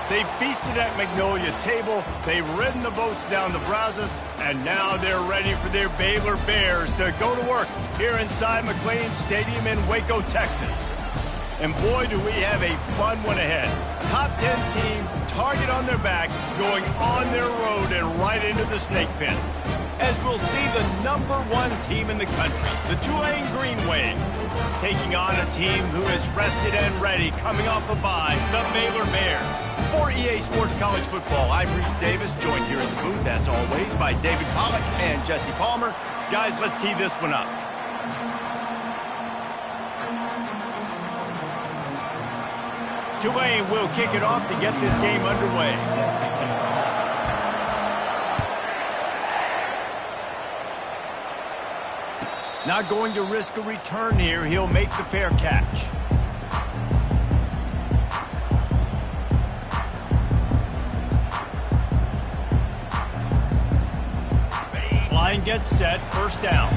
They've feasted at Magnolia Table, they've ridden the boats down the Brazos, and now they're ready for their Baylor Bears to go to work here inside McLean Stadium in Waco, Texas. And boy, do we have a fun one ahead. Top 10 team, target on their back, going on their road and right into the snake pit. As we'll see the #1 team in the country, the Tulane Green Wave, taking on a team who is rested and ready, coming off a bye, the Baylor Bears. For EA Sports College Football, I'm Reese Davis, joined here in the booth, as always, by David Pollack and Jesse Palmer. Guys, let's tee this one up. Tulane will kick it off to get this game underway. Not going to risk a return here. He'll make the fair catch. Line gets set, first down.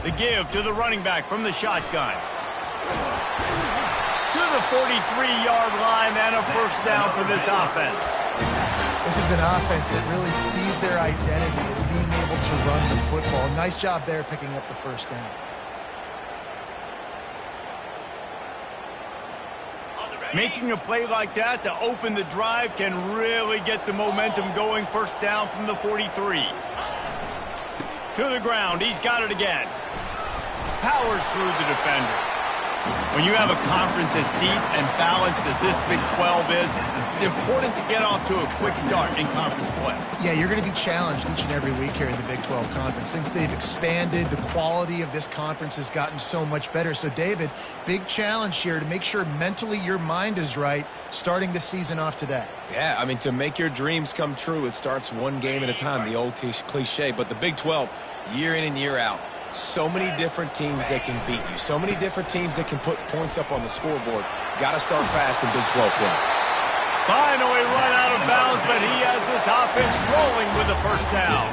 The give to the running back from the shotgun. To the 43-yard line and a first down for this offense. This is an offense that really sees their identity as being able to run the football. Nice job there picking up the first down. Making a play like that to open the drive can really get the momentum going. First down from the 43. To the ground, he's got it again. Powers through the defender. When you have a conference as deep and balanced as this Big 12 is, it's important to get off to a quick start in conference play. Yeah, you're going to be challenged each and every week here in the Big 12 Conference. Since they've expanded, the quality of this conference has gotten so much better. So, David, big challenge here to make sure mentally your mind is right starting the season off today. Yeah, I mean, to make your dreams come true, it starts one game at a time, the old cliche. But the Big 12, year in and year out, so many different teams that can beat you. So many different teams that can put points up on the scoreboard. Got to start fast in Big 12 play. Finally run out of bounds, but he has this offense rolling with a first down.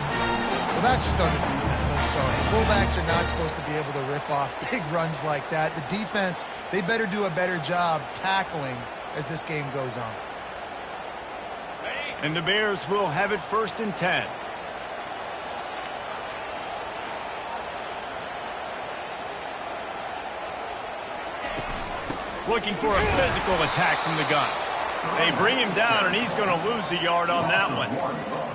Well, that's just on the defense. I'm sorry. Fullbacks are not supposed to be able to rip off big runs like that. The defense, they better do a better job tackling as this game goes on. And the Bears will have it first and 10. Looking for a physical attack from the gun. They bring him down, and he's going to lose a yard on that one.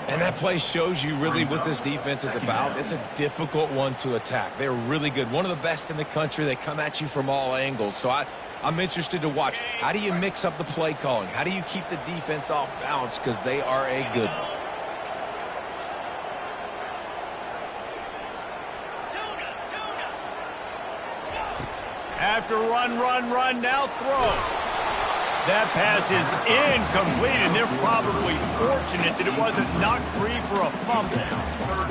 And that play shows you really what this defense is about. It's a difficult one to attack. They're really good. One of the best in the country. They come at you from all angles. So I'm interested to watch. How do you mix up the play calling? How do you keep the defense off balance? Because they are a good one. After run, now throw. That pass is incomplete, and they're probably fortunate that it wasn't knocked free for a fumble.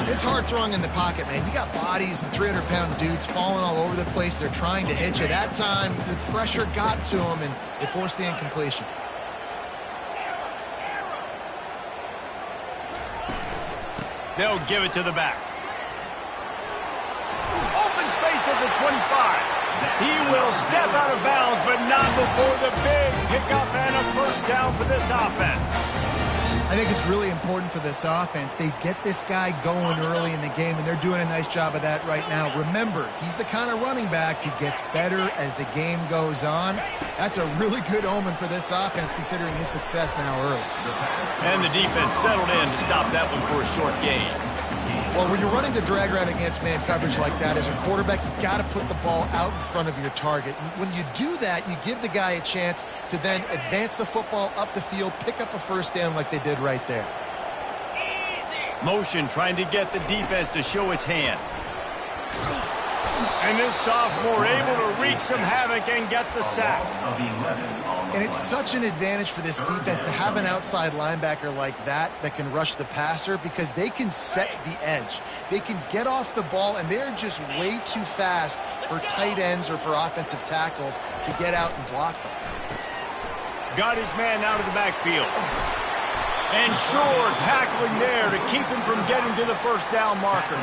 It's hard throwing in the pocket, man. You got bodies and 300-pound dudes falling all over the place. They're trying to hit you. That time, the pressure got to them, and it forced the incompletion. They'll give it to the back. Open space at the 25. He will step out of bounds, but not before the big pickup and a first down for this offense. I think it's really important for this offense. They get this guy going early in the game, and they're doing a nice job of that right now. Remember, he's the kind of running back who gets better as the game goes on. That's a really good omen for this offense, considering his success now early. And the defense settled in to stop that one for a short gain. Well, when you're running the drag route against man coverage like that, as a quarterback, you got to put the ball out in front of your target. When you do that, you give the guy a chance to then advance the football up the field, pick up a first down like they did right there. Motion trying to get the defense to show its hand. And this sophomore able to wreak some havoc and get the sack. And it's such an advantage for this defense to have an outside linebacker like that can rush the passer, because they can set the edge. They can get off the ball, and they're just way too fast for tight ends or for offensive tackles to get out and block them. Got his man out of the backfield. And sure, tackling there to keep him from getting to the first down marker.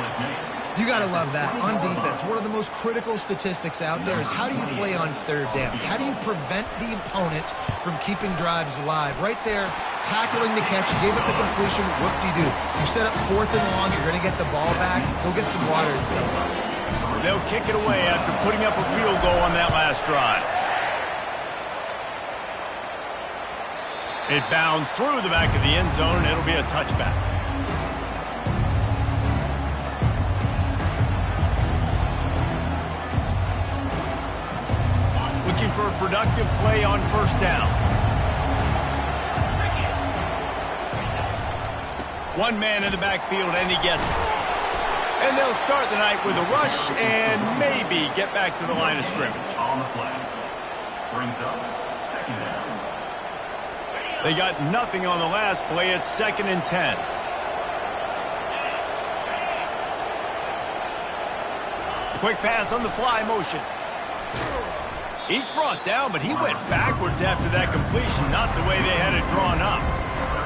You got to love that. On defense, one of the most critical statistics out there is how do you play on third down? How do you prevent the opponent from keeping drives alive? Right there, tackling the catch, you gave up the completion, whoop-de-doo. You set up 4th and long, you're going to get the ball back, go get some water and celebrate. They'll kick it away after putting up a field goal on that last drive. It bounds through the back of the end zone, and it'll be a touchback. Looking for a productive play on first down. One man in the backfield, and he gets it. And they'll start the night with a rush and maybe get back to the line of scrimmage. On the play. Brings up 2nd down. They got nothing on the last play. It's 2nd and 10. Quick pass on the fly motion. He's brought down, but he went backwards after that completion, not the way they had it drawn up.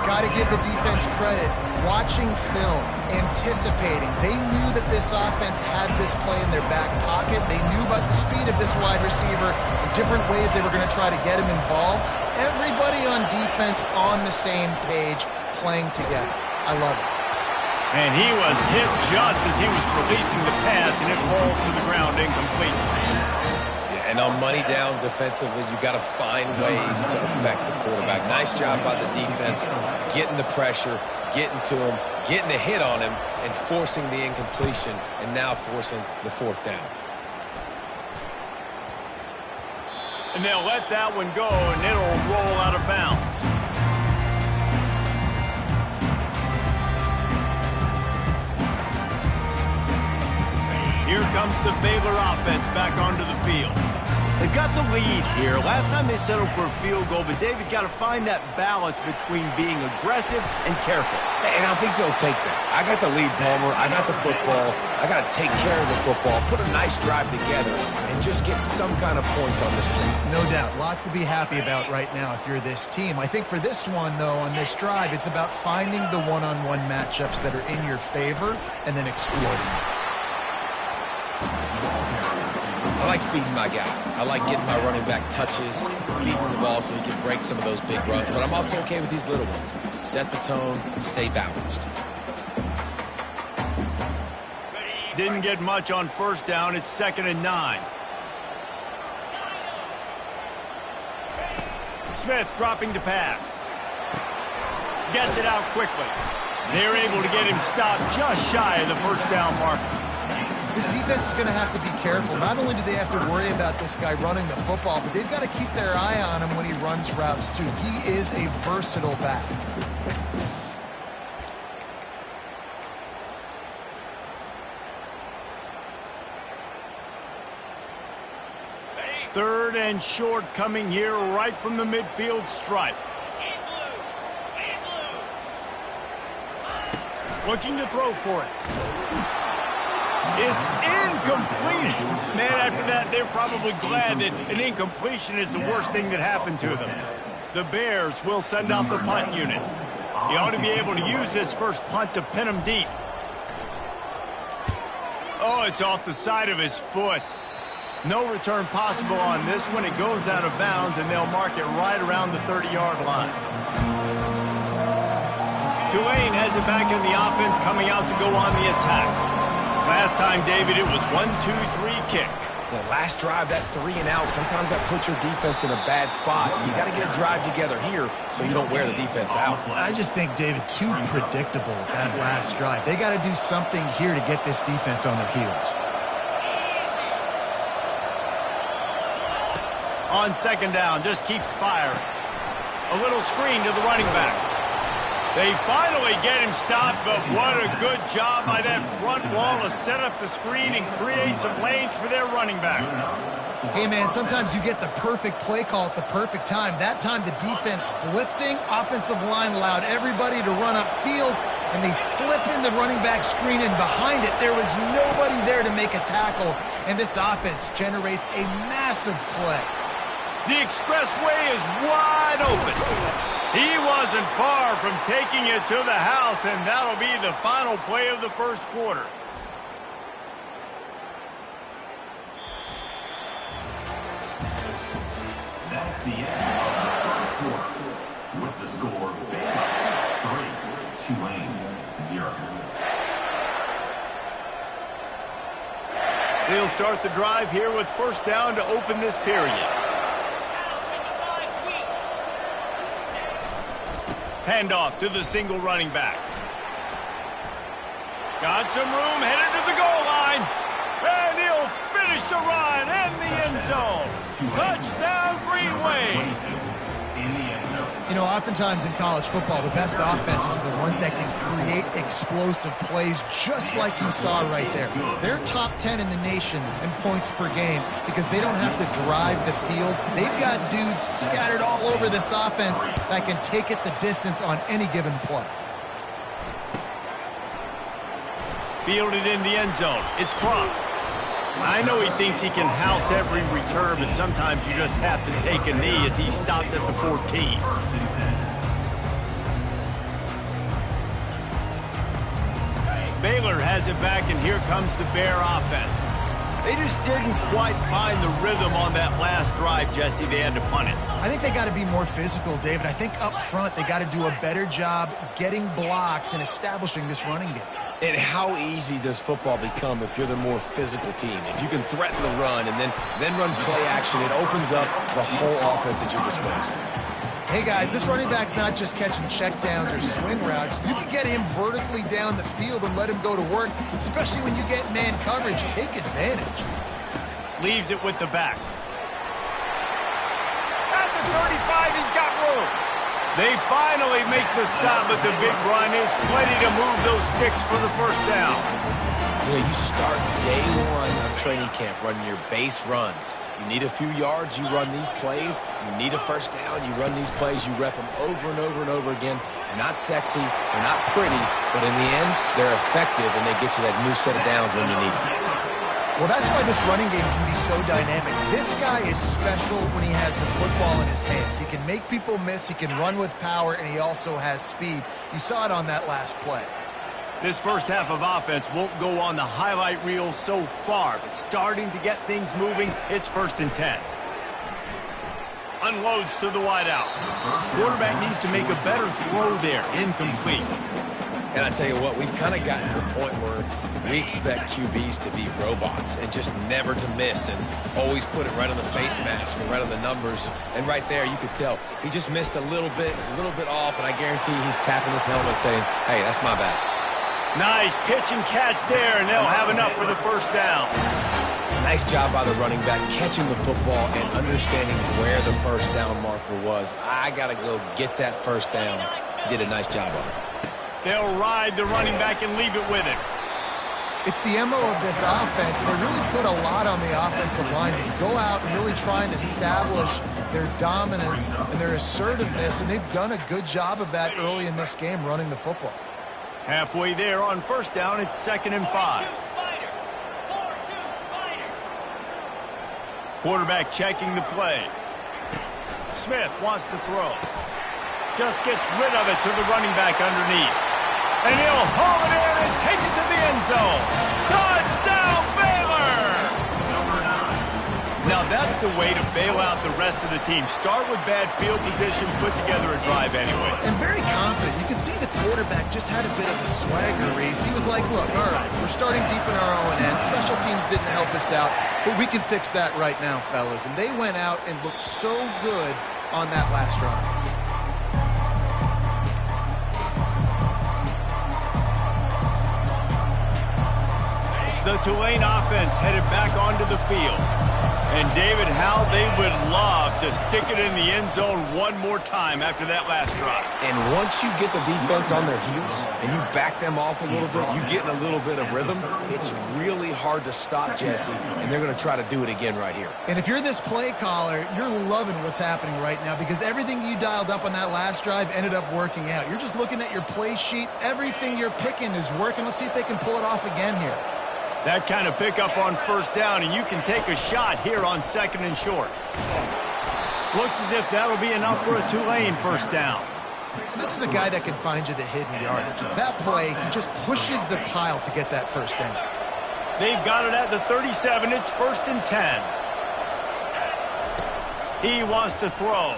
Got to give the defense credit. Watching film, anticipating. They knew that this offense had this play in their back pocket. They knew about the speed of this wide receiver, the different ways they were going to try to get him involved. Everybody on defense on the same page, playing together. I love it. And he was hit just as he was releasing the pass, and it falls to the ground incomplete. And on money down defensively, you've got to find ways to affect the quarterback. Nice job by the defense, getting the pressure, getting to him, getting a hit on him, and forcing the incompletion, and now forcing the 4th down. And they'll let that one go, and it'll roll out of bounds. Here comes the Baylor offense back onto the field. They've got the lead here. Last time they settled for a field goal, but David got to find that balance between being aggressive and careful. And I think they'll take that. I got the lead, Palmer. I got the football. I got to take care of the football, put a nice drive together, and just get some kind of points on this drive. No doubt. Lots to be happy about right now if you're this team. I think for this one, though, on this drive, it's about finding the one-on-one matchups that are in your favor and then exploiting them. I like feeding my guy. I like getting my running back touches, feeding the ball so he can break some of those big runs. But I'm also okay with these little ones. Set the tone, stay balanced. Didn't get much on first down. It's 2nd and 9. Smith dropping to pass. Gets it out quickly. They're able to get him stopped just shy of the first down marker. This defense is going to have to be careful. Not only do they have to worry about this guy running the football, but they've got to keep their eye on him when he runs routes, too. He is a versatile back. Third and short coming here right from the midfield stripe. Looking to throw for it. It's incomplete. Man, after that, they're probably glad that an incompletion is the worst thing that happened to them. The Bears will send out the punt unit. He ought to be able to use this first punt to pin him deep. Oh, it's off the side of his foot. No return possible on this one. It goes out of bounds, and they'll mark it right around the 30-yard line. Tulane has it back in the offense, coming out to go on the attack. Last time, David, it was 1-2-3 kick. The last drive, that 3 and out, sometimes that puts your defense in a bad spot. You got to get a drive together here so you don't wear the defense out. I just think, David, too predictable that last drive. They got to do something here to get this defense on their heels. On 2nd down, just keeps firing. A little screen to the running back. They finally get him stopped, but what a good job by that front wall to set up the screen and create some lanes for their running back. Hey, man, sometimes you get the perfect play call at the perfect time. That time the defense blitzing, offensive line allowed everybody to run upfield, and they slip in the running back screen, and behind it there was nobody there to make a tackle, and this offense generates a massive play. The expressway is wide open. He wasn't far from taking it to the house, and that'll be the final play of the first quarter. the end of the first quarter. With the score, Baylor 3, Tulane 0. They'll start the drive here with first down to open this period. Handoff to the single running back. Got some room, headed to the goal line. And he'll finish the run in the end zone. Touchdown, Green Wave. You know, oftentimes in college football, the best offenses are the ones that can create explosive plays just like you saw right there. They're top 10 in the nation in points per game because they don't have to drive the field. They've got dudes scattered all over this offense that can take it the distance on any given play. Fielded in the end zone. It's Cross. I know he thinks he can house every return, but sometimes you just have to take a knee as he stopped at the 14. Baylor has it back, and here comes the Bear offense. They just didn't quite find the rhythm on that last drive, Jesse. They had to punt it. I think they got to be more physical, David. I think up front they got to do a better job getting blocks and establishing this running game. And how easy does football become if you're the more physical team? If you can threaten the run and then run play action, it opens up the whole offense at your disposal. Hey, guys, this running back's not just catching checkdowns or swing routes. You can get him vertically down the field and let him go to work, especially when you get man coverage. Take advantage. Leaves it with the back. At the 35, he's got room. They finally make the stop, but the big run is plenty to move those sticks for the first down. You know, you start day one of training camp running your base runs. You need a few yards, you run these plays. You need a first down, you run these plays. You rep them over and over and over again. They're not sexy, they're not pretty, but in the end, they're effective, and they get you that new set of downs when you need them. Well, that's why this running game can be so dynamic. This guy is special when he has the football in his hands. He can make people miss, he can run with power, and he also has speed. You saw it on that last play. This first half of offense won't go on the highlight reel so far, but starting to get things moving, it's 1st and 10. Unloads to the wideout. Quarterback needs to make a better throw there. Incomplete. And I tell you what, we've kind of gotten to the point where we expect QBs to be robots and just never to miss and always put it right on the face mask or right on the numbers. And right there, you could tell he just missed a little bit off, and I guarantee he's tapping his helmet saying, hey, that's my bad. Nice pitch and catch there, and they'll have enough for the first down. Nice job by the running back catching the football and understanding where the first down marker was. I got to go get that first down. He did a nice job of it. They'll ride the running back and leave it with him. It's the MO of this offense, and they really put a lot on the offensive line. They go out and really try and establish their dominance and their assertiveness, and they've done a good job of that early in this game running the football. Halfway there on first down, it's 2nd and 5. Quarterback checking the play. Smith wants to throw. Just gets rid of it to the running back underneath. And he'll haul it in and take it to the end zone. Touchdown, Baylor! Now that's the way to bail out the rest of the team. Start with bad field position, put together a drive anyway. And very confident. You can see the quarterback just had a bit of a swagger race. He was like, look, all right, we're starting deep in our own end. Special teams didn't help us out, but we can fix that right now, fellas. And they went out and looked so good on that last drive. The Tulane offense headed back onto the field. And, David, how they would love to stick it in the end zone one more time after that last drive. And once you get the defense on their heels and you back them off a little bit, you get in a little bit of rhythm, it's really hard to stop, Jesse, and they're going to try to do it again right here. And if you're this play caller, you're loving what's happening right now because everything you dialed up on that last drive ended up working out. You're just looking at your play sheet. Everything you're picking is working. Let's see if they can pull it off again here. That kind of pickup on first down, and you can take a shot here on 2nd and short. Looks as if that'll be enough for a Tulane first down. This is a guy that can find you the hidden yardage. That play, he just pushes the pile to get that first down. They've got it at the 37. It's 1st and 10. He wants to throw.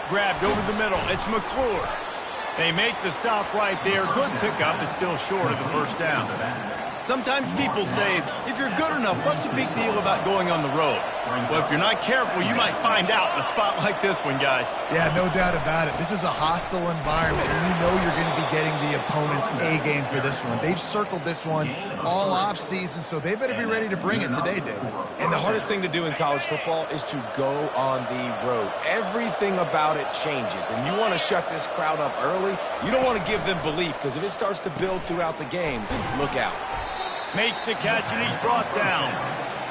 Grabbed over the middle. It's McClure. They make the stop right there. Good pickup. It's still short of the first down. Sometimes people say, if you're good enough, what's the big deal about going on the road? Well, if you're not careful, you might find out in a spot like this one, guys. Yeah, no doubt about it. This is a hostile environment, and you know you're going to be getting the opponent's A-game for this one. They've circled this one all off-season, so they better be ready to bring it today, David. And the hardest thing to do in college football is to go on the road. Everything about it changes, and you want to shut this crowd up early. You don't want to give them belief, because if it starts to build throughout the game, look out. Makes the catch, and he's brought down.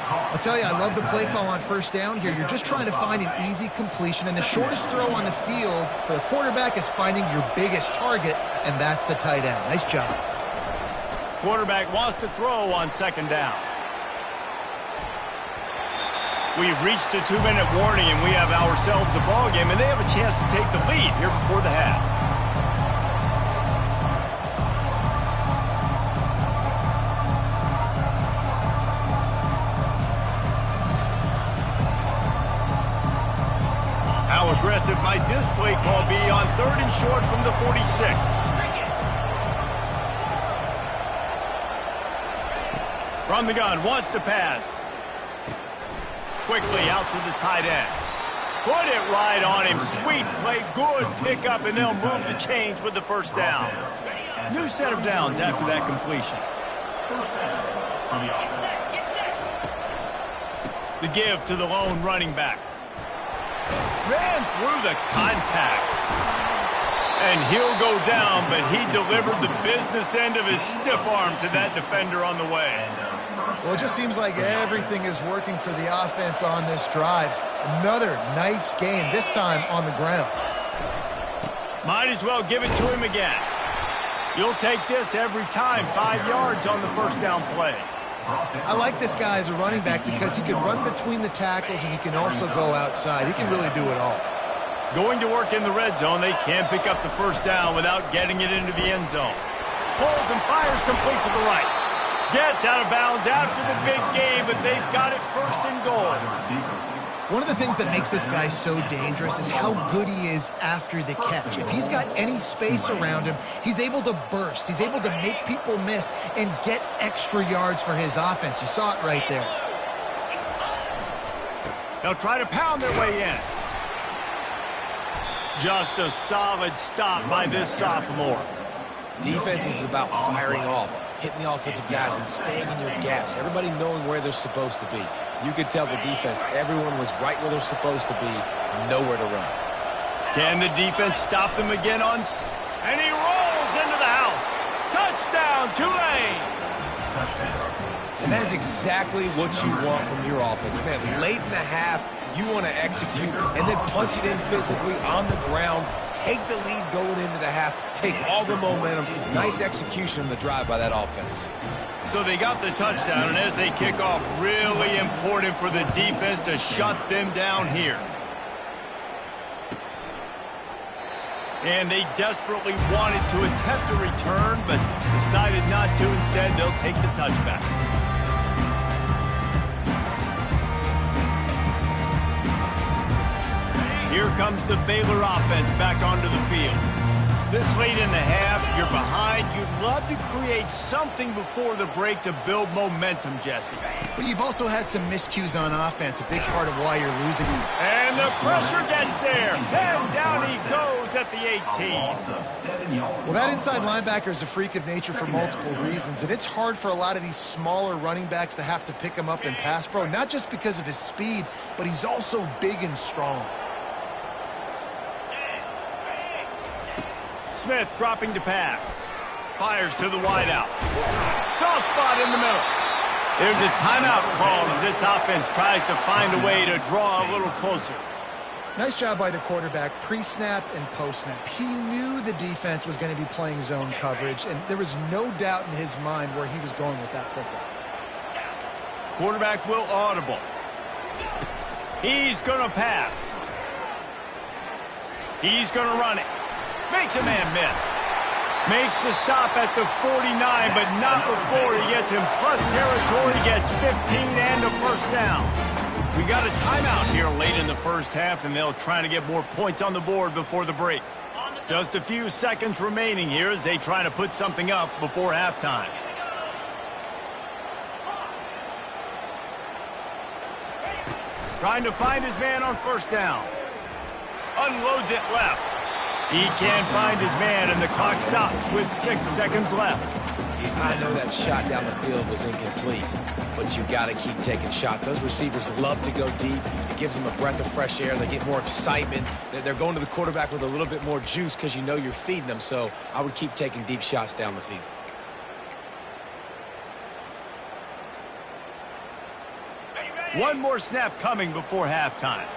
I'll tell you, I love the play call on first down here. You're just trying to find an easy completion, and the shortest throw on the field for the quarterback is finding your biggest target, and that's the tight end. Nice job. Quarterback wants to throw on second down. We've reached the 2-minute warning, and we have ourselves a ball game, and they have a chance to take the lead here before the half. How aggressive might this play call be on 3rd and short from the 46? From the gun, wants to pass. Quickly out to the tight end. Put it right on him. Sweet play, good pickup, and they'll move the chains with the first down. New set of downs after that completion. The give to the lone running back. Ran through the contact. And he'll go down, but he delivered the business end of his stiff arm to that defender on the way. Well, it just seems like everything is working for the offense on this drive. Another nice gain, this time on the ground. Might as well give it to him again. You'll take this every time. 5 yards on the first down play. I like this guy as a running back because he can run between the tackles and he can also go outside. He can really do it all. Going to work in the red zone. They can't pick up the first down without getting it into the end zone. Pulls and fires complete to the right. Gets out of bounds after the big game, but they've got it first and goal. One of the things that makes this guy so dangerous is how good he is after the catch. If he's got any space around him, he's able to burst. He's able to make people miss and get extra yards for his offense. You saw it right there. They'll try to pound their way in. Just a solid stop by this sophomore. Defense is about firing off, hitting the offensive guys and staying in your gaps. Everybody knowing where they're supposed to be. You could tell the defense, everyone was right where they're supposed to be, nowhere to run. Can the defense stop them again on... And he rolls into the house. Touchdown, Tulane. And that is exactly what you want from your offense. Man, late in the half, you want to execute and then punch it in physically on the ground, take the lead going into the half, take all the momentum. Nice execution on the drive by that offense. So they got the touchdown, and as they kick off, really important for the defense to shut them down here. And they desperately wanted to attempt a return, but decided not to. Instead, they'll take the touchback. Here comes the Baylor offense back onto the field. This late in the half, you're behind. You'd love to create something before the break to build momentum, Jesse. But you've also had some miscues on offense, a big part of why you're losing. And the pressure gets there. And down he goes at the 18. Well, that inside linebacker is a freak of nature for multiple reasons, and it's hard for a lot of these smaller running backs to have to pick him up in pass pro, not just because of his speed, but he's also big and strong. Smith dropping to pass. Fires to the wideout. Soft spot in the middle. There's a timeout called as this offense tries to find a way to draw a little closer. Nice job by the quarterback, pre-snap and post-snap. He knew the defense was going to be playing zone coverage, and there was no doubt in his mind where he was going with that football. Quarterback will audible. He's going to pass. He's going to run it. Makes a man miss. Makes the stop at the 49, but not before he gets in plus territory, gets 15 and a first down. We got a timeout here late in the first half, and they'll try to get more points on the board before the break. Just a few seconds remaining here as they try to put something up before halftime. Trying to find his man on first down. Unloads it left. He can't find his man, and the clock stops with 6 seconds left. I know that shot down the field was incomplete, but you got to keep taking shots. Those receivers love to go deep. It gives them a breath of fresh air. They get more excitement. They're going to the quarterback with a little bit more juice because you know you're feeding them. So I would keep taking deep shots down the field. One more snap coming before halftime.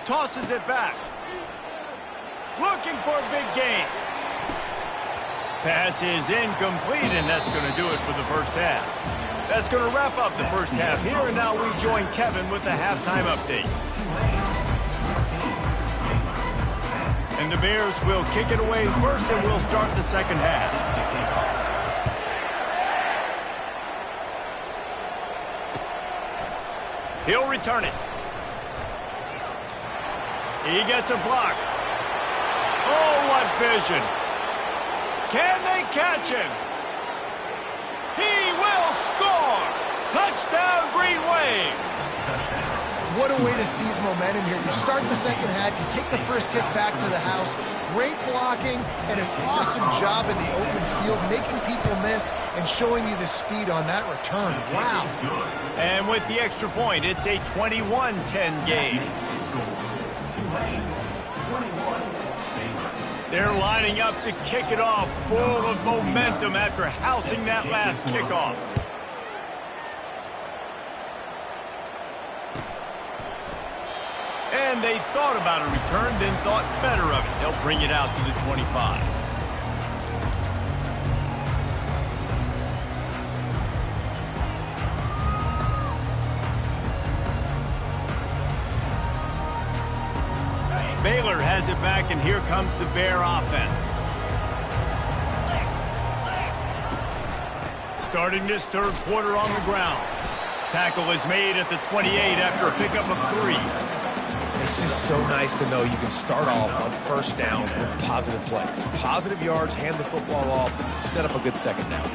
Tosses it back. Looking for a big gain. Pass is incomplete, and that's going to do it for the first half. That's going to wrap up the first half here, and now we join Kevin with the halftime update. And the Bears will kick it away first, and we'll start the second half. He'll return it. He gets a block. Oh, what vision. Can they catch him? He will score. Touchdown, Green Wave. What a way to seize momentum here. You start the second half, you take the first kick back to the house. Great blocking and an awesome job in the open field, making people miss and showing you the speed on that return. Wow. And with the extra point, it's a 21-10 game. They're lining up to kick it off, full of momentum after housing that last kickoff. And they thought about a return, then thought better of it. They'll bring it out to the 25. Baylor has it back, and here comes the Bear offense. Starting this third quarter on the ground. Tackle is made at the 28 after a pickup of 3. It's just so nice to know you can start off on first down with positive plays. Positive yards, hand the football off, set up a good second down.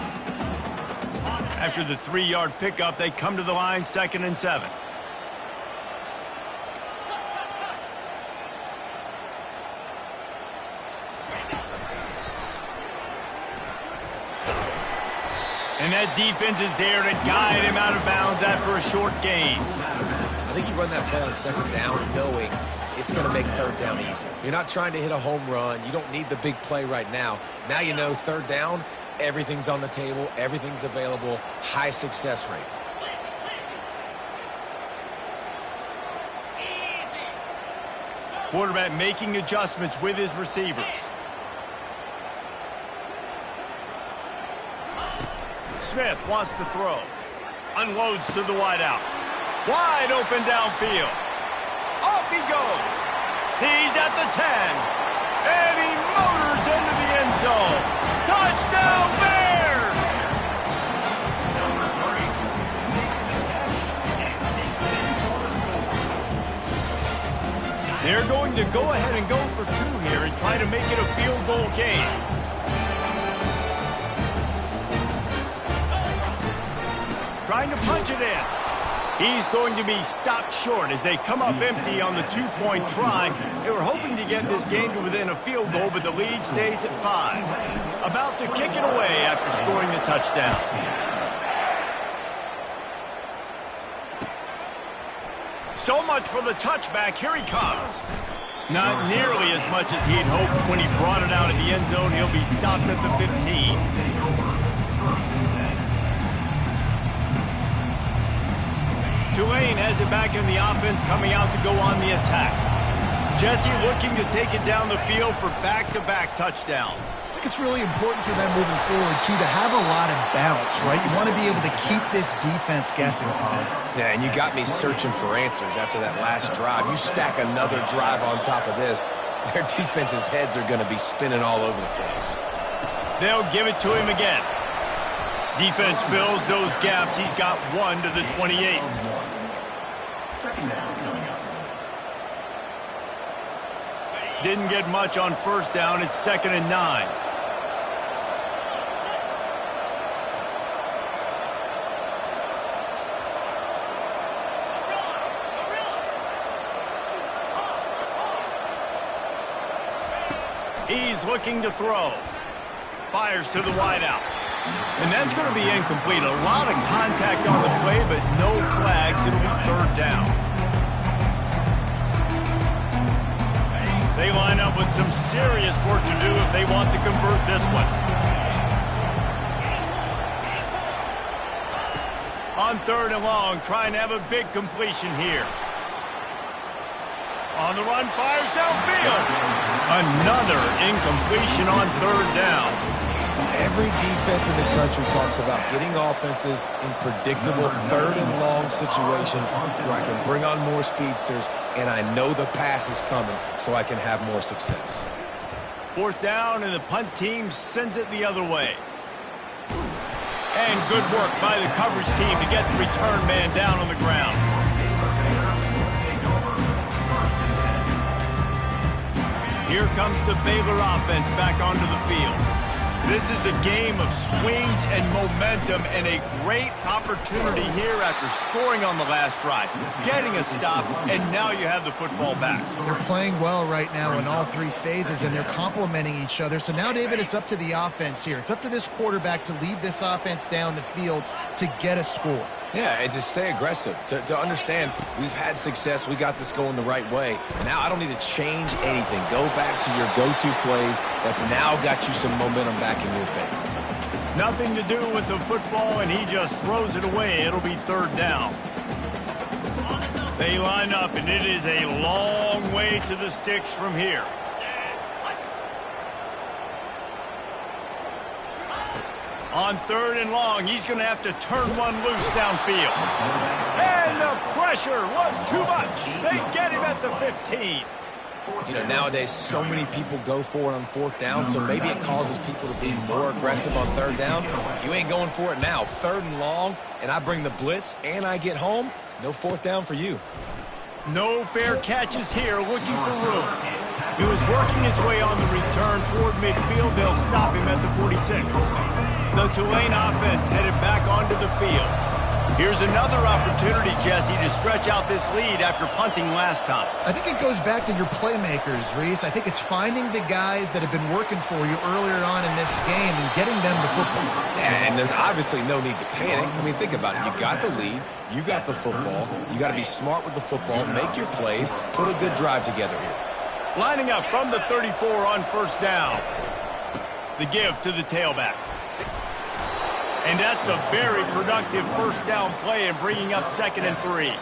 After the 3-yard pickup, they come to the line 2nd and 7. And that defense is there to guide him out of bounds after a short gain. I think you run that play on second down knowing it's going to make third down easier. You're not trying to hit a home run. You don't need the big play right now. Now you know third down, everything's on the table, everything's available, high success rate. Quarterback making adjustments with his receivers. Smith wants to throw. Unloads to the wideout. Wide open downfield. Off he goes. He's at the 10. And he motors into the end zone. Touchdown Bears! They're going to go ahead and go for 2 here and try to make it a field goal game. Trying to punch it in. He's going to be stopped short as they come up empty on the 2-point try. They were hoping to get this game to within a field goal, but the lead stays at 5. About to kick it away after scoring the touchdown. So much for the touchback. Here he comes. Not nearly as much as he'd hoped when he brought it out in the end zone. He'll be stopped at the 15. Tulane has it back in the offense, coming out to go on the attack. Jesse looking to take it down the field for back-to-back touchdowns. I think it's really important for them moving forward, too, to have a lot of bounce, right? You want to be able to keep this defense guessing, Paul. Yeah, and you got me searching for answers after that last drive. You stack another drive on top of this, Their defense's heads are going to be spinning all over the place. They'll give it to him again. Defense fills those gaps. He's got 1 to the 28. Second down coming up. Didn't get much on first down. It's 2nd and 9. He's looking to throw. Fires to the wideout. And that's going to be incomplete. A lot of contact on the play, but no flags. It'll be 3rd down. They line up with some serious work to do if they want to convert this one. On 3rd and long, trying to have a big completion here. On the run, fires downfield. Another incompletion on 3rd down. Every defense in the country talks about getting offenses in predictable 3rd and long situations where I can bring on more speedsters and I know the pass is coming so I can have more success. 4th down and the punt team sends it the other way. And good work by the coverage team to get the return man down on the ground. Here comes the Baylor offense back onto the field. This is a game of swings and momentum and a great opportunity here after scoring on the last drive, getting a stop, and now you have the football back. They're playing well right now in all 3 phases, and they're complementing each other. So now, David, it's up to the offense here. It's up to this quarterback to lead this offense down the field to get a score. Yeah, and to stay aggressive, to understand we've had success, we got this going the right way. Now I don't need to change anything. Go back to your go-to plays. That's now got you some momentum back in your favor. Nothing to do with the football, and he just throws it away. It'll be 3rd down. They line up, and it is a long way to the sticks from here. On 3rd and long, he's going to have to turn one loose downfield. And the pressure was too much. They get him at the 15. You know, nowadays, so many people go for it on 4th down, so maybe it causes people to be more aggressive on 3rd down. You ain't going for it now. 3rd and long, and I bring the blitz, and I get home. No 4th down for you. No fair catches here, looking for room. He was working his way on the return toward midfield. They'll stop him at the 46. The Tulane offense headed back onto the field. Here's another opportunity, Jesse, to stretch out this lead after punting last time. I think it goes back to your playmakers, Reese. I think it's finding the guys that have been working for you earlier on in this game and getting them the football. Yeah, and there's obviously no need to panic. I mean, think about it. You got the lead. You got the football. You got to be smart with the football, make your plays, put a good drive together here. Lining up from the 34 on 1st down. The give to the tailback. And that's a very productive 1st down play and bringing up 2nd and 3.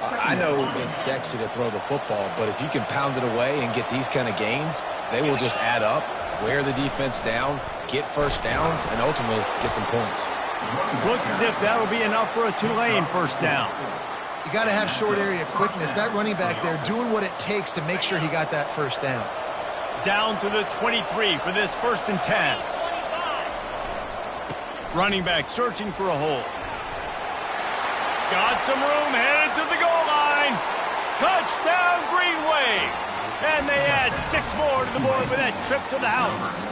I know it's sexy to throw the football, but if you can pound it away and get these kind of gains, they will just add up, wear the defense down, get 1st downs, and ultimately get some points. Looks as if that'll be enough for a Tulane 1st down. You got to have short area quickness. That running back there doing what it takes to make sure he got that 1st down. Down to the 23 for this 1st and 10. Running back searching for a hole. Got some room, headed to the goal line. Touchdown, Green Wave. And they add 6 more to the board with that trip to the house.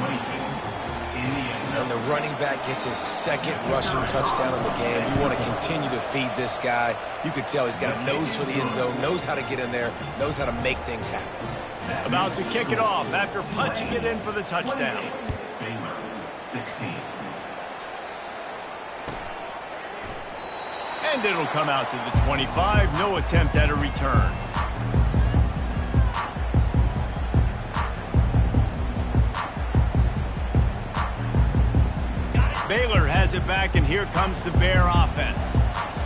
And the running back gets his 2nd rushing touchdown of the game. You want to continue to feed this guy. You can tell he's got a nose for the end zone, knows how to get in there, knows how to make things happen. About to kick it off after punching it in for the touchdown. Baylor, 16. And it'll come out to the 25. No attempt at a return. Baylor has it back, and here comes the Bear offense.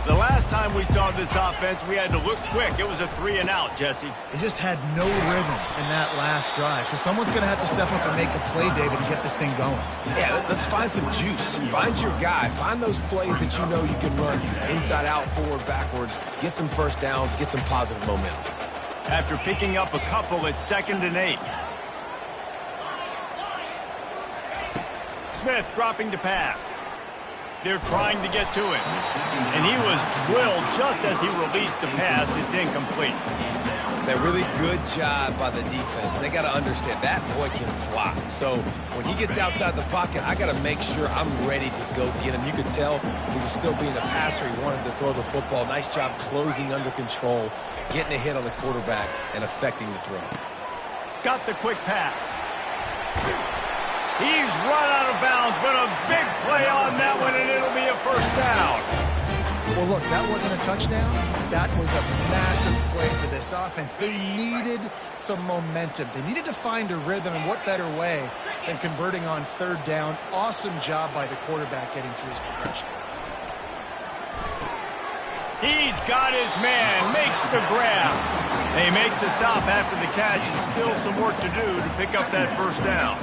The last time we saw this offense, we had to look quick. It was a 3 and out, Jesse. They just had no rhythm in that last drive. So someone's going to have to step up and make a play, David, and get this thing going. Yeah, let's find some juice. Find your guy. Find those plays that you know you can run inside out, forward, backwards. Get some 1st downs. Get some positive momentum. after picking up a couple at 2nd and 8. Smith dropping to pass. They're trying to get to him. And he was drilled just as he released the pass. It's incomplete. That really good job by the defense. They got to understand that boy can fly. So when he gets outside the pocket, I got to make sure I'm ready to go get him. You could tell he was still being a passer. He wanted to throw the football. Nice job closing under control, getting a hit on the quarterback, and affecting the throw. Got the quick pass. He's run out of bounds, but a big play on that one, and it'll be a first down. Well, look, that wasn't a touchdown. That was a massive play for this offense. They needed some momentum. They needed to find a rhythm, and what better way than converting on 3rd down. Awesome job by the quarterback getting through his progression. He's got his man, makes the grab. They make the stop after the catch, and still some work to do to pick up that first down.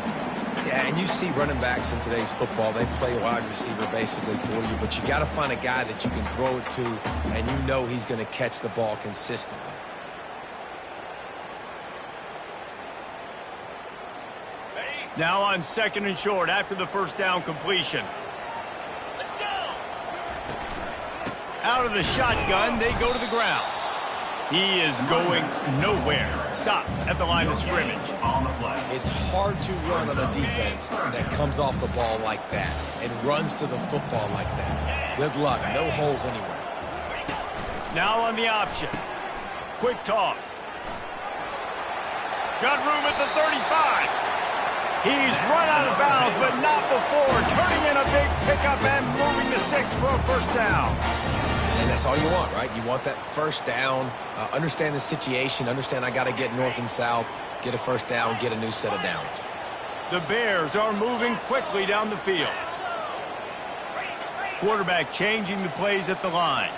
Yeah, and you see running backs in today's football, they play wide receiver basically for you, but you got to find a guy that you can throw it to, and you know he's going to catch the ball consistently. Now on 2nd and short after the first down completion. Let's go! Out of the shotgun, they go to the ground. He is going nowhere. Stop at the line of scrimmage. It's hard to run on a defense that comes off the ball like that and runs to the football like that. Good luck. No holes anywhere. Now on the option. Quick toss. Got room at the 35. He's run out of bounds, but not before. Turning in a big pickup and moving the sticks for a first down. And that's all you want, right? You want that first down, understand the situation, understand I got to get north and south, get a first down, get a new set of downs. The Bears are moving quickly down the field. Quarterback changing the plays at the line.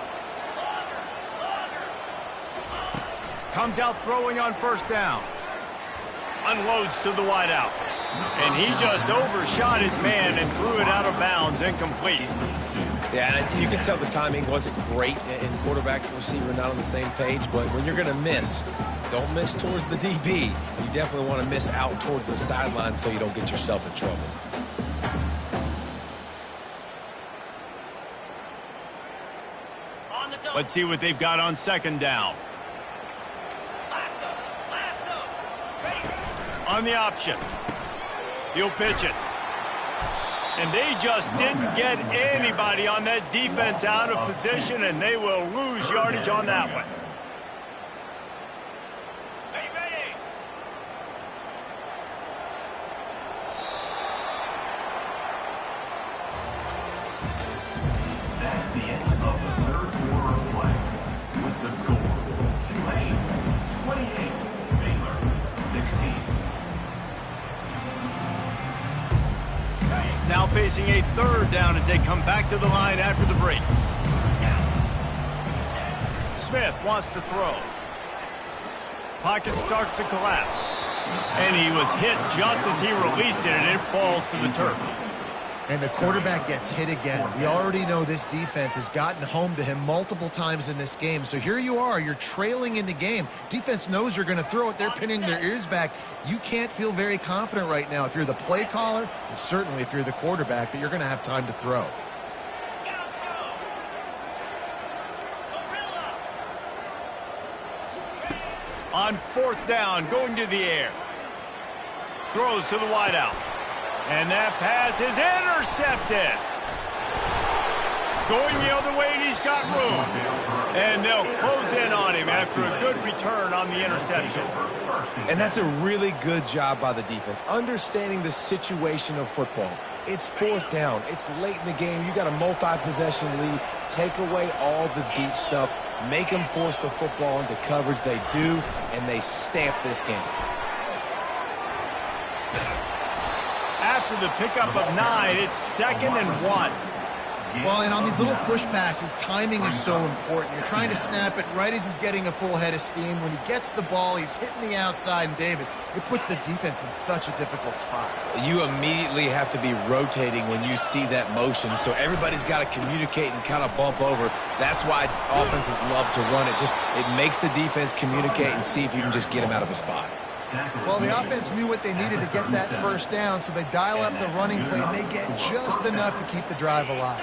Comes out throwing on first down. Unloads to the wideout. And he just overshot his man and threw it out of bounds, incomplete. Yeah, you can tell the timing wasn't great, and quarterback and receiver not on the same page, but when you're going to miss, don't miss towards the DB. You definitely want to miss out towards the sideline so you don't get yourself in trouble. Let's see what they've got on 2nd down. On the option. He'll pitch it. And they just didn't get anybody on that defense out of position, and they will lose yardage on that one. That's the end of the 3rd quarter of play. With the score, Tulane 28, Baylor 16. Now facing a 3rd down as they come back to the line after the break. Smith wants to throw. Pocket starts to collapse. And he was hit just as he released it, and it falls to the turf. And the quarterback gets hit again. We already know this defense has gotten home to him multiple times in this game. So here you are, you're trailing in the game. Defense knows you're going to throw it. They're pinning their ears back. You can't feel very confident right now if you're the play caller, and certainly if you're the quarterback, that you're going to have time to throw. On 4th down, going to the air. Throws to the wideout. And that pass is intercepted. Going the other way, and he's got room. And they'll close in on him after a good return on the interception. And that's a really good job by the defense, understanding the situation of football. It's 4th down. It's late in the game. You got a multi-possession lead. Take away all the deep stuff. Make them force the football into coverage. They do, and they stamp this game. After the pickup of 9, it's 2nd and 1. Well, and on these little push passes, timing is so important. You're trying to snap it right as he's getting a full head of steam. When he gets the ball, he's hitting the outside, and David, it puts the defense in such a difficult spot. You immediately have to be rotating when you see that motion, so everybody's got to communicate and kind of bump over. That's why offenses love to run it. It makes the defense communicate and see if you can just get him out of a spot. Well, the offense knew what they needed to get that first down, so they dial up the running play, and they get just enough to keep the drive alive.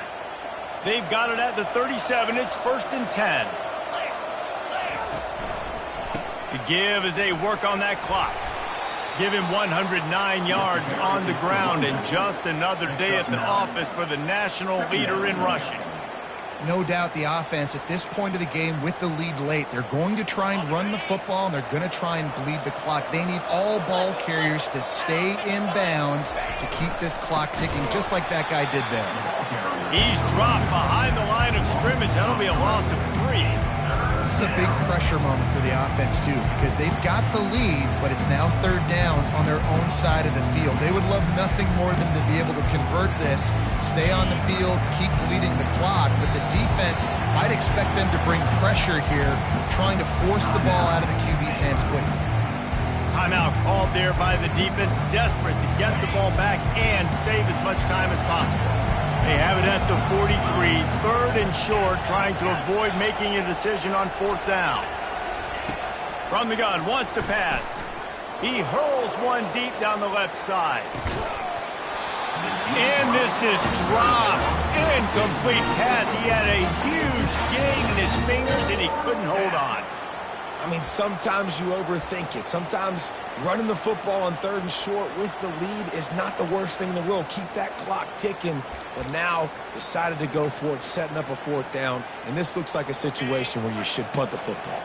They've got it at the 37. It's 1st and 10. The give as they work on that clock. Give him 109 yards on the ground, and just another day at the office for the national leader in rushing. No doubt the offense at this point of the game with the lead late, they're going to try and run the football, and they're going to try and bleed the clock. They need all ball carriers to stay in bounds to keep this clock ticking, just like that guy did there. He's dropped behind the line of scrimmage. That'll be a loss of 3. This is a big pressure moment for the offense, too, because they've got the lead, but it's now 3rd down on their own side of the field. They would love nothing more than to be able to convert this, stay on the field, keep bleeding the clock, but the defense, I'd expect them to bring pressure here, trying to force the ball out of the QB's hands quickly. Timeout called there by the defense, desperate to get the ball back and save as much time as possible. They have it at the 43, 3rd and short, trying to avoid making a decision on 4th down. From the gun, wants to pass. He hurls one deep down the left side. And this is dropped. Incomplete pass. He had a huge gain in his fingers, and he couldn't hold on. I mean, sometimes you overthink it. Sometimes running the football on 3rd and short with the lead is not the worst thing in the world. Keep that clock ticking. But now decided to go for it, setting up a 4th down. And this looks like a situation where you should punt the football.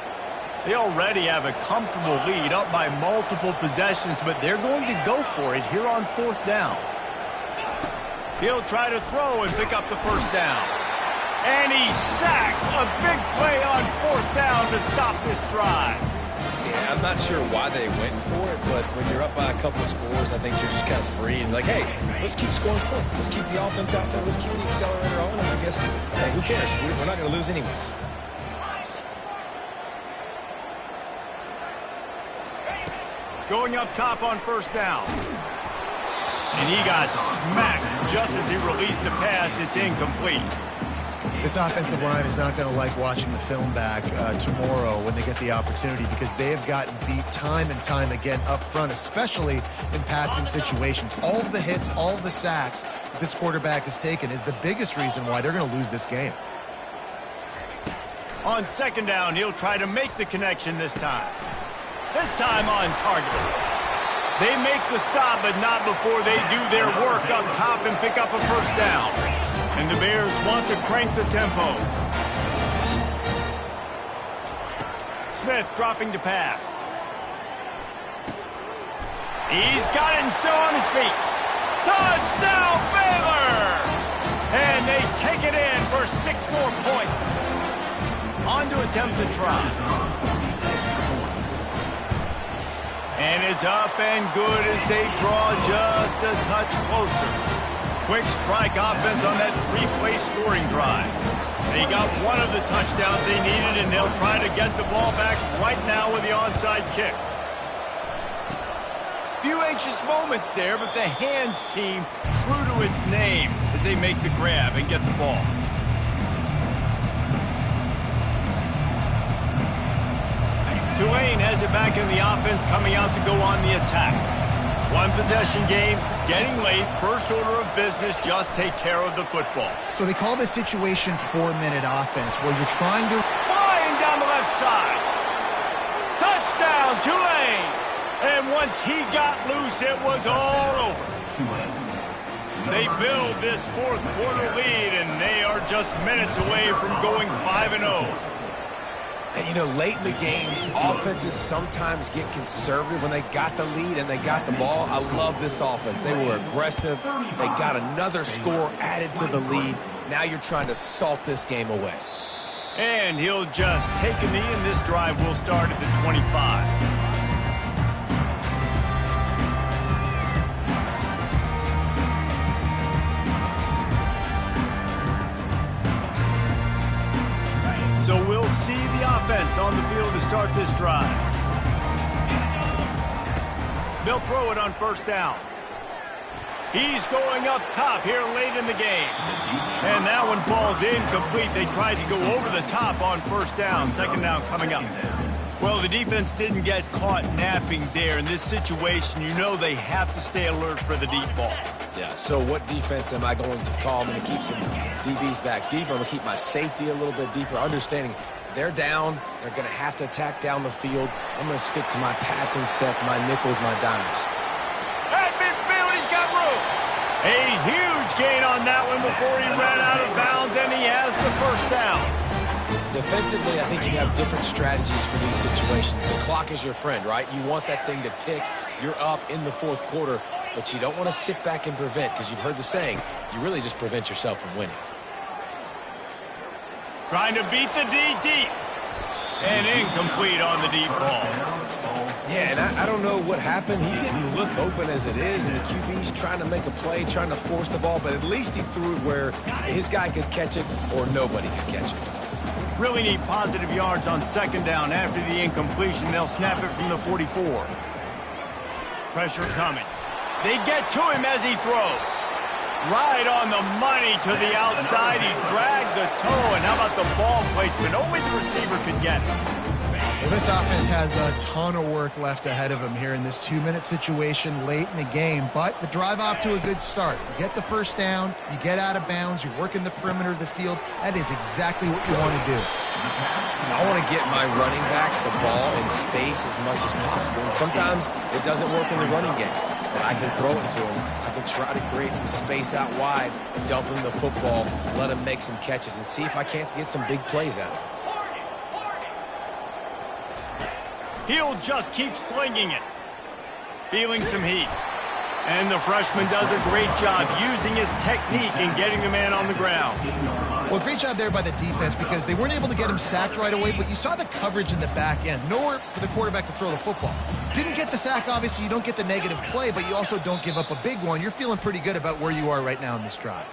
They already have a comfortable lead, up by multiple possessions, but they're going to go for it here on 4th down. He'll try to throw and pick up the 1st down. And he's sacked. A big play on 4th down to stop this drive. Yeah, I'm not sure why they went for it, but when you're up by a couple of scores, I think you're just kind of free and like, hey, let's keep scoring points. Let's keep the offense out there. Let's keep the accelerator on. And I guess, hey, who cares? We're not going to lose anyways. Going up top on 1st down. And he got smacked just as he released the pass. It's incomplete. This offensive line is not going to like watching the film back tomorrow when they get the opportunity, because they have gotten beat time and time again up front, especially in passing situations. All of the hits, all of the sacks this quarterback has taken is the biggest reason why they're going to lose this game. On 2nd down, he'll try to make the connection this time. This time on target. They make the stop, but not before they do their work up top and pick up a 1st down. And the Bears want to crank the tempo. Smith dropping to pass. He's got it and still on his feet. Touchdown, Baylor! And they take it in for 6 more points. On to attempt the try. And it's up and good as they draw just a touch closer. Quick strike offense on that 3-play scoring drive. They got one of the touchdowns they needed, and they'll try to get the ball back right now with the onside kick. Few anxious moments there, but the hands team true to its name as they make the grab and get the ball. Tulane has it back in the offense, coming out to go on the attack. 1-possession game, getting late, first order of business, just take care of the football. So they call this situation 4-minute offense, where you're trying to... Flying down the left side. Touchdown, Tulane. And once he got loose, it was all over. They build this 4th quarter lead, and they are just minutes away from going 5-0. And, you know, late in the games, offenses sometimes get conservative when they got the lead and they got the ball. I love this offense. They were aggressive. They got another score added to the lead. Now you're trying to salt this game away. And he'll just take a knee, and this drive will start at the 25. offense on the field to start this drive. They'll throw it on first down. He's going up top here late in the game. And that one falls incomplete. They tried to go over the top on first down. Second down coming up. Well, the defense didn't get caught napping there. In this situation, you know they have to stay alert for the deep ball. Yeah, so what defense am I going to call? I'm going to keep some DBs back deeper. I'm going to keep my safety a little bit deeper, understanding they're down. They're going to have to attack down the field. I'm going to stick to my passing sets, my nickels, my dimes. At midfield, he's got room. A huge gain on that one before he ran out of bounds, and he has the first down. Defensively, I think you have different strategies for these situations. The clock is your friend, right? You want that thing to tick. You're up in the fourth quarter, but you don't want to sit back and prevent, because you've heard the saying, you really just prevent yourself from winning. Trying to beat the D deep. And incomplete on the deep ball. Yeah, and I don't know what happened. He didn't look open as it is, and the QB's trying to make a play, trying to force the ball, but at least he threw it where his guy could catch it or nobody could catch it. Really need positive yards on second down. After the incompletion, they'll snap it from the 44. Pressure coming. They get to him as he throws. Right on the money to the outside. He dragged the toe, and how about the ball placement? Only the receiver could get it. Well, this offense has a ton of work left ahead of them here in this 2-minute situation late in the game, but the drive off to a good start. You get the first down, you get out of bounds, you work in the perimeter of the field. That is exactly what you want to do. I want to get my running backs the ball in space as much as possible, and sometimes it doesn't work in the running game, but I can throw it to them. I can try to create some space out wide, dump them the football, let them make some catches, and see if I can't get some big plays out of it. He'll just keep slinging it. Feeling some heat. And the freshman does a great job using his technique and getting the man on the ground. Well, great job there by the defense because they weren't able to get him sacked right away, but you saw the coverage in the back end. Nowhere for the quarterback to throw the football. Didn't get the sack, obviously. You don't get the negative play, but you also don't give up a big one. You're feeling pretty good about where you are right now in this drive.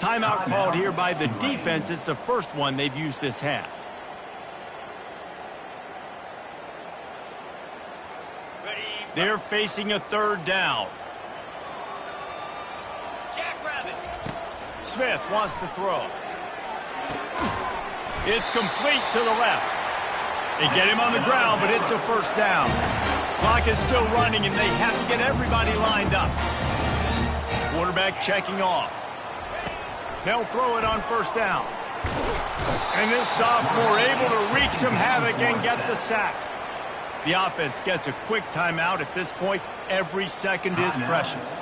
Timeout called here by the defense. It's the first one they've used this half. They're facing a third down. Smith wants to throw. It's complete to the left. They get him on the ground, but it's a first down. Clock is still running, and they have to get everybody lined up. Quarterback checking off. They'll throw it on first down. And this sophomore able to wreak some havoc and get the sack. The offense gets a quick timeout. At this point, every second is precious.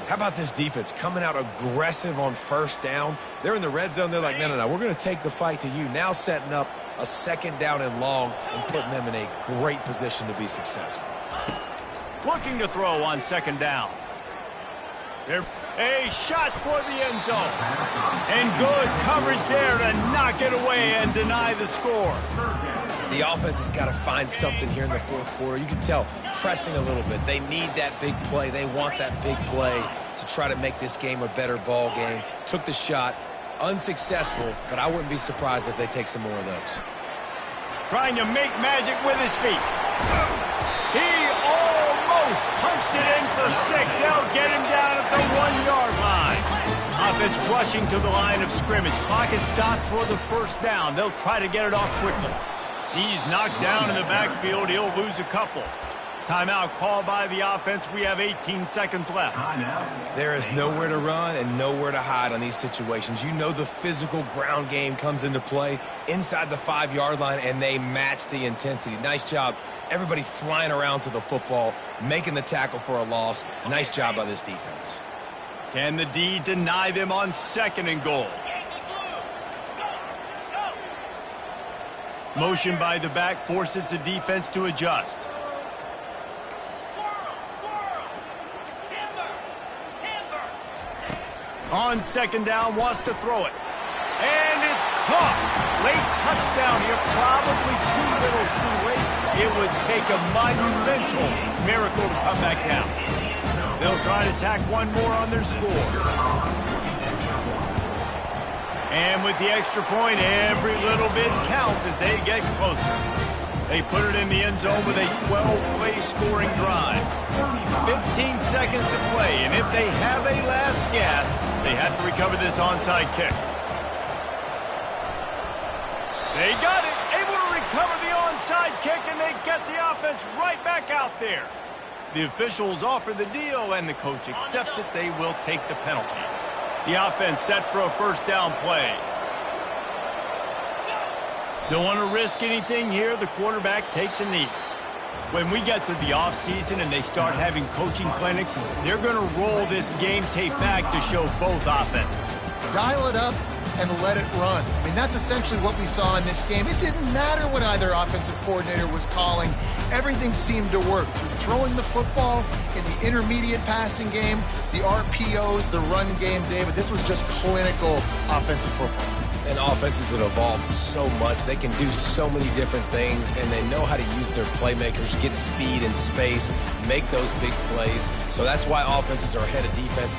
How about this defense coming out aggressive on first down? They're in the red zone. They're like, no, we're going to take the fight to you. Now setting up a second down and long and putting them in a great position to be successful. Looking to throw on second down. A shot for the end zone. And good coverage there to knock it away and deny the score. The offense has got to find something here in the fourth quarter. You can tell pressing a little bit. They need that big play. They want that big play to try to make this game a better ball game. Took the shot. Unsuccessful, but I wouldn't be surprised if they take some more of those. Trying to make magic with his feet. He almost punched it in for 6. They'll get him down at the 1-yard line. Offense rushing to the line of scrimmage. Clock is stopped for the first down. They'll try to get it off quickly. He's knocked down in the backfield. He'll lose a couple. Timeout called by the offense. We have 18 seconds left. There is nowhere to run and nowhere to hide on these situations. You know the physical ground game comes into play inside the 5-yard line, and they match the intensity. Nice job. Everybody flying around to the football, making the tackle for a loss. Nice job by this defense. Can the D deny them on second and goal? Motion by the back forces the defense to adjust. On second down, wants to throw it. And it's caught. Late touchdown here, probably too little too late. It would take a monumental miracle to come back down. They'll try to tack one more on their score. And with the extra point, every little bit counts as they get closer. They put it in the end zone with a 12-play scoring drive. 15 seconds to play, and if they have a last gasp, they have to recover this onside kick. They got it, able to recover the onside kick, and they get the offense right back out there. The officials offer the deal, and the coach accepts it. They will take the penalty. The offense set for a first down play. Don't want to risk anything here. The quarterback takes a knee. When we get to the offseason and they start having coaching clinics, they're going to roll this game tape back to show both offenses. Dial it up and let it run. I mean, that's essentially what we saw in this game. It didn't matter what either offensive coordinator was calling. Everything seemed to work. Throwing the football in the intermediate passing game, the RPOs, the run game, David, this was just clinical offensive football. And offenses have evolved so much. They can do so many different things, and they know how to use their playmakers, get speed and space, make those big plays. So that's why offenses are ahead of defense.